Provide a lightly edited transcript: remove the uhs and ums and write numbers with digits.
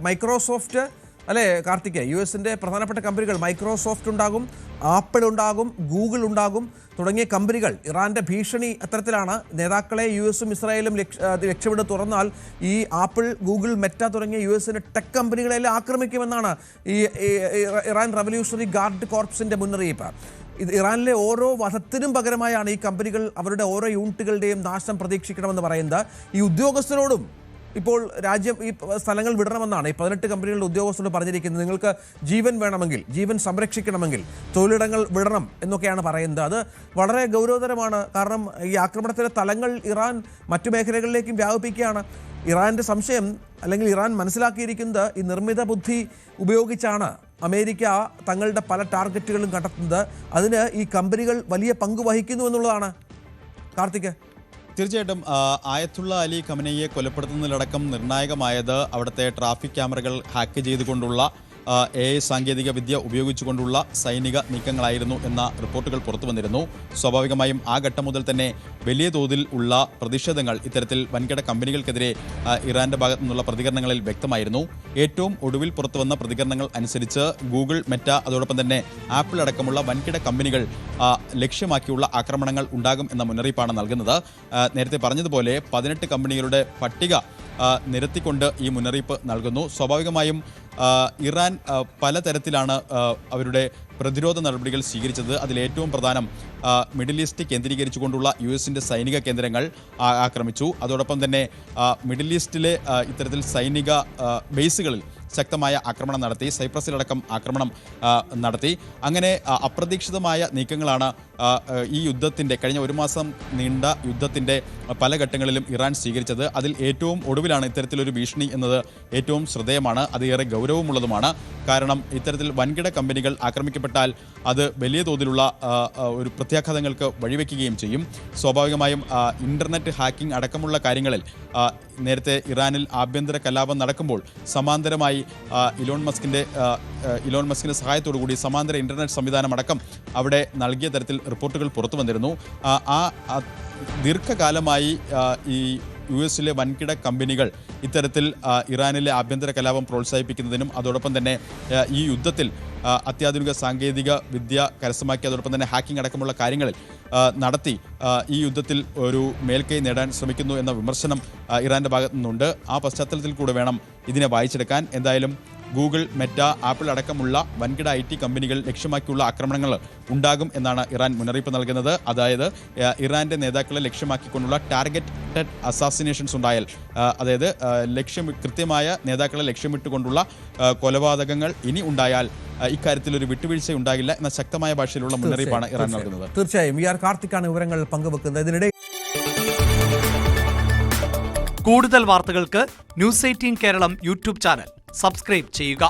Microsoft അല്ലേ കാർത്തിക്, US-ന്റെ പ്രധാനപ്പെട്ട കമ്പനികൾ മൈക്രോസോഫ്റ്റ് ഉണ്ടാകും, ആപ്പിൾ ഉണ്ടാകും, ഗൂഗിൾ ഉണ്ടാകും തുടങ്ങിയ കമ്പനികൾ ഇറാന്റെ ഭീഷണി അത്തരത്തിലാണ്. നേതാക്കളെ US-ഉം ഇസ്രായേലും ലക്ഷ്യമിട്ട് തുറന്നാൽ ഈ ആപ്പിൾ, ഗൂഗിൾ, മെറ്റ തുടങ്ങിയ US-ന്റെ ടെക് കമ്പനികളെല്ലാം ആക്രമിക്കുമെന്നാണ് ഈ ഇറാൻ റവല്യൂഷണറി ഗാർഡ് കോർപ്സിന്റെ മുന്നറിയിപ്പ്. ഇറാനിലെ ഓരോ വധത്തിനും പകരമായാണ് ഈ കമ്പനികൾ അവരുടെ ഓരോ യൂണിറ്റുകളുടെയും നാശം പ്രതീക്ഷിക്കണമെന്ന് പറയുന്നത്. ഈ ഉദ്യോഗസ്ഥരോടും ഇപ്പോൾ രാജ്യം ഈ സ്ഥലങ്ങൾ വിടണമെന്നാണ് ഈ 18 കമ്പനികളുടെ ഉദ്യോഗസ്ഥരോട് പറഞ്ഞിരിക്കുന്നത്. നിങ്ങൾക്ക് ജീവൻ വേണമെങ്കിൽ, ജീവൻ സംരക്ഷിക്കണമെങ്കിൽ തൊഴിലിടങ്ങൾ വിടണം എന്നൊക്കെയാണ് പറയുന്നത്. അത് വളരെ ഗൗരവതരമാണ്. കാരണം ഈ ആക്രമണത്തിലെ തലങ്ങൾ ഇറാൻ മറ്റു മേഖലകളിലേക്കും വ്യാപിപ്പിക്കുകയാണ്. ഇറാൻ്റെ സംശയം, അല്ലെങ്കിൽ ഇറാൻ മനസ്സിലാക്കിയിരിക്കുന്നത്, ഈ നിർമ്മിത ബുദ്ധി ഉപയോഗിച്ചാണ് അമേരിക്ക തങ്ങളുടെ പല ടാർഗറ്റുകളും കണ്ടെത്തുന്നത്. അതിന് ഈ കമ്പനികൾ വലിയ പങ്ക് വഹിക്കുന്നു എന്നുള്ളതാണ്. കാർത്തിക്, തീർച്ചയായിട്ടും ആയത്തുള്ള അലി ഖമനയെ കൊലപ്പെടുത്തുന്നതിലടക്കം നിർണായകമായത് അവിടുത്തെ ട്രാഫിക് ക്യാമറകൾ ഹാക്ക് ചെയ്തുകൊണ്ടുള്ള AI സാങ്കേതിക വിദ്യ ഉപയോഗിച്ചുകൊണ്ടുള്ള സൈനിക നീക്കങ്ങളായിരുന്നു എന്ന റിപ്പോർട്ടുകൾ പുറത്തു വന്നിരുന്നു. സ്വാഭാവികമായും ആ ഘട്ടം മുതൽ തന്നെ വലിയ തോതിൽ ഉള്ള പ്രതിഷേധങ്ങൾ ഇത്തരത്തിൽ വൻകിട കമ്പനികൾക്കെതിരെ ഇറാന്റെ ഭാഗത്തു നിന്നുള്ള പ്രതികരണങ്ങളിൽ വ്യക്തമായിരുന്നു. ഏറ്റവും ഒടുവിൽ പുറത്തു വന്ന പ്രതികരണങ്ങൾ അനുസരിച്ച് ഗൂഗിൾ, മെറ്റ, അതോടൊപ്പം തന്നെ ആപ്പിൾ അടക്കമുള്ള വൻകിട കമ്പനികൾ ലക്ഷ്യമാക്കിയുള്ള ആക്രമണങ്ങൾ ഉണ്ടാകും എന്ന മുന്നറിയിപ്പാണ് നൽകുന്നത്. നേരത്തെ പറഞ്ഞതുപോലെ 18 കമ്പനികളുടെ പട്ടിക നിരത്തിക്കൊണ്ട് ഈ മുന്നറിയിപ്പ് നൽകുന്നു. സ്വാഭാവികമായും ഇറാൻ പലതരത്തിലാണ് അവരുടെ പ്രതിരോധ നടപടികൾ സ്വീകരിച്ചത്. അതിലേറ്റവും പ്രധാനം മിഡിൽ ഈസ്റ്റ് കേന്ദ്രീകരിച്ചുകൊണ്ടുള്ള US-ന്റെ സൈനിക കേന്ദ്രങ്ങൾ ആക്രമിച്ചു. അതോടൊപ്പം തന്നെ മിഡിൽ ഈസ്റ്റിലെ ഇത്തരത്തിൽ സൈനിക ബേസുകളിൽ ശക്തമായ ആക്രമണം നടത്തി. സൈപ്രസിലടക്കം ആക്രമണം നടത്തി. അങ്ങനെ അപ്രതീക്ഷിതമായ നീക്കങ്ങളാണ് ഈ യുദ്ധത്തിൻ്റെ, കഴിഞ്ഞ ഒരു മാസം നീണ്ട യുദ്ധത്തിൻ്റെ പല ഘട്ടങ്ങളിലും ഇറാൻ സ്വീകരിച്ചത്. അതിൽ ഏറ്റവും ഒടുവിലാണ് ഇത്തരത്തിലൊരു ഭീഷണി എന്നത് ഏറ്റവും ശ്രദ്ധേയമാണ്. അത് ഏറെ ഗൗരവമുള്ളതുമാണ്. കാരണം ഇത്തരത്തിൽ വൻകിട കമ്പനികൾ ആക്രമിക്കപ്പെട്ടാൽ അത് വലിയ തോതിലുള്ള ഒരു പ്രത്യാഘാതങ്ങൾക്ക് വഴിവെക്കുകയും ചെയ്യും. സ്വാഭാവികമായും ഇൻ്റർനെറ്റ് ഹാക്കിംഗ് അടക്കമുള്ള കാര്യങ്ങളിൽ നേരത്തെ ഇറാനിൽ ആഭ്യന്തര കലാപം നടക്കുമ്പോൾ സമാന്തരമായി ഇലോൺ മസ്കിൻ്റെ സഹായത്തോടു കൂടി സമാന്തര ഇൻ്റർനെറ്റ് സംവിധാനം അടക്കം അവിടെ നൽകിയ തരത്തിൽ റിപ്പോർട്ടുകൾ പുറത്തു വന്നിരുന്നു. ദീർഘകാലമായി ഈ US-ലെ വൻകിട കമ്പനികൾ ഇത്തരത്തിൽ ഇറാനിലെ ആഭ്യന്തര കലാപം പ്രോത്സാഹിപ്പിക്കുന്നതിനും അതോടൊപ്പം തന്നെ ഈ യുദ്ധത്തിൽ അത്യാധുനിക സാങ്കേതിക വിദ്യ കരസ്ഥമാക്കി അതോടൊപ്പം തന്നെ ഹാക്കിംഗ് അടക്കമുള്ള കാര്യങ്ങളിൽ നടത്തി ഈ യുദ്ധത്തിൽ ഒരു മേൽക്കൈ നേടാൻ ശ്രമിക്കുന്നു എന്ന വിമർശനം ഇറാൻ്റെ ഭാഗത്തു നിന്നുണ്ട്. ആ പശ്ചാത്തലത്തിൽ കൂടെ വേണം ഇതിനെ വായിച്ചെടുക്കാൻ. എന്തായാലും ഗൂഗിൾ, മെറ്റ, ആപ്പിൾ അടക്കമുള്ള വൻകിട IT കമ്പനികൾ ലക്ഷ്യമാക്കിയുള്ള ആക്രമണങ്ങൾ ഉണ്ടാകും എന്നാണ് ഇറാൻ മുന്നറിയിപ്പ് നൽകുന്നത്. അതായത് ഇറാന്റെ നേതാക്കളെ ലക്ഷ്യമാക്കിക്കൊണ്ടുള്ള ടാർഗറ്റഡ് അസാസിനേഷൻസ് ഉണ്ടായാൽ, അതായത് കൃത്യമായ നേതാക്കളെ ലക്ഷ്യമിട്ടുകൊണ്ടുള്ള കൊലപാതകങ്ങൾ ഇനി ഉണ്ടായാൽ ഇക്കാര്യത്തിൽ ഒരു വിട്ടുവീഴ്ച ഉണ്ടാകില്ല എന്ന ശക്തമായ ഭാഷയിലുള്ള മുന്നറിയിപ്പാണ് ഇറാൻ നൽകുന്നത്. തീർച്ചയായും VR കാർത്തിക്കാണ് വിവരങ്ങൾ പങ്കുവെക്കുന്നത്. ഇതിനിടെ കൂടുതൽ വാർത്തകൾക്ക് News 18 Keralam YouTube channel subscribe ചെയ്യുക.